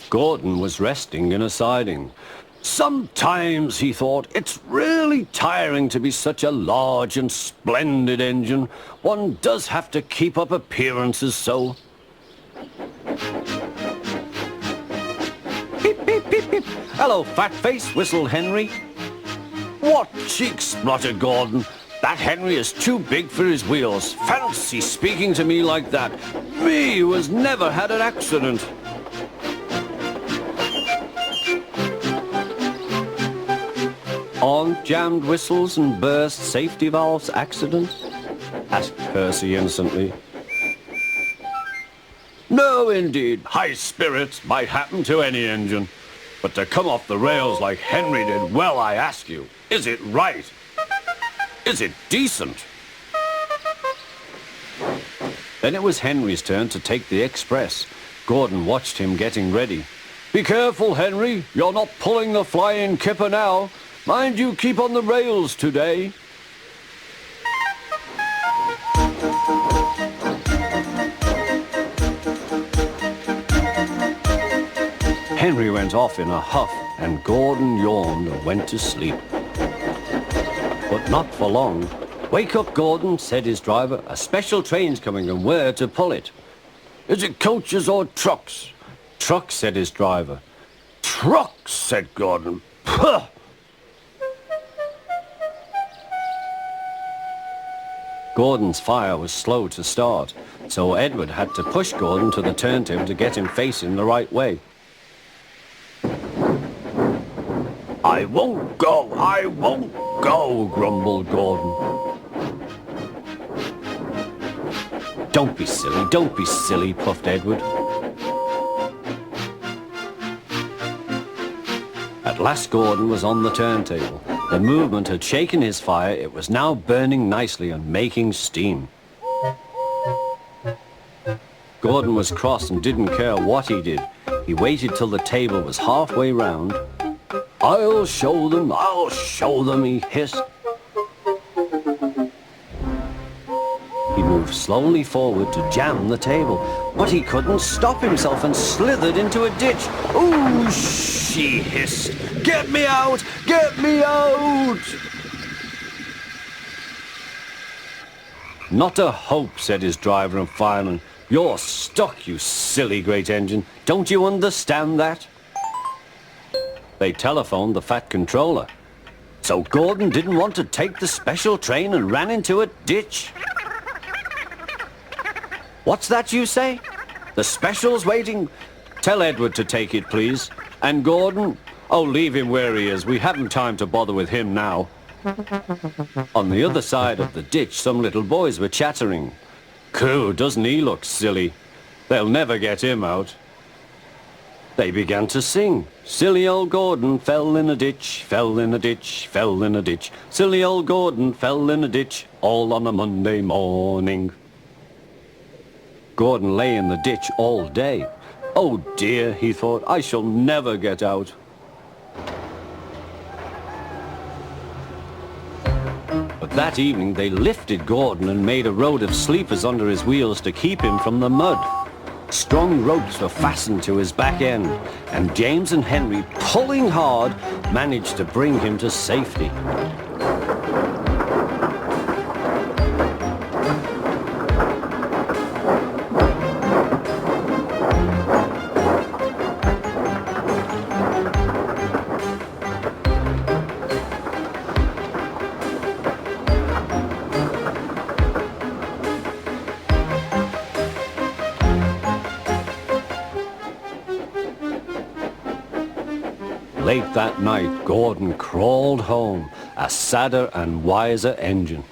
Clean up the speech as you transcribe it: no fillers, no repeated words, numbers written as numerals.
Gordon was resting in a siding. Sometimes, he thought, it's really tiring to be such a large and splendid engine. One does have to keep up appearances so. Beep, beep, beep, beep. Hello, fat face, whistled Henry. What cheek, spluttered Gordon. That Henry is too big for his wheels. Fancy speaking to me like that. Me, who has never had an accident. Aren't jammed whistles and burst safety valves accidents? Asked Percy innocently. No, indeed. High spirits might happen to any engine. But to come off the rails like Henry did, well, I ask you, is it right? Is it decent? Then it was Henry's turn to take the express. Gordon watched him getting ready. Be careful, Henry. You're not pulling the flying kipper now. Mind you keep on the rails today. Henry went off in a huff, and Gordon yawned and went to sleep. But not for long. Wake up, Gordon, said his driver. A special train's coming, and we're to pull it. Is it coaches or trucks? Trucks, said his driver. Trucks, said Gordon. Puh! Gordon's fire was slow to start, so Edward had to push Gordon to the turntable to get him facing the right way. I won't go, grumbled Gordon. Don't be silly, puffed Edward. At last Gordon was on the turntable. The movement had shaken his fire. It was now burning nicely and making steam. Gordon was cross and didn't care what he did. He waited till the table was halfway round. I'll show them, he hissed. He moved slowly forward to jam the table, but he couldn't stop himself and slithered into a ditch. Ooh, she hissed. Get me out! Get me out! Not a hope, said his driver and fireman. You're stuck, you silly great engine. Don't you understand that? They telephoned the Fat Controller. So Gordon didn't want to take the special train and ran into a ditch. What's that you say? The special's waiting? Tell Edward to take it, please. And Gordon? Oh, leave him where he is. We haven't time to bother with him now. On the other side of the ditch, some little boys were chattering. Coo, doesn't he look silly? They'll never get him out. They began to sing. Silly old Gordon fell in a ditch, fell in a ditch, fell in a ditch. Silly old Gordon fell in a ditch, all on a Monday morning. Gordon lay in the ditch all day. Oh dear, he thought, I shall never get out. But that evening they lifted Gordon and made a road of sleepers under his wheels to keep him from the mud. Strong ropes were fastened to his back end, and James and Henry, pulling hard, managed to bring him to safety. Late that night, Gordon crawled home, a sadder and wiser engine.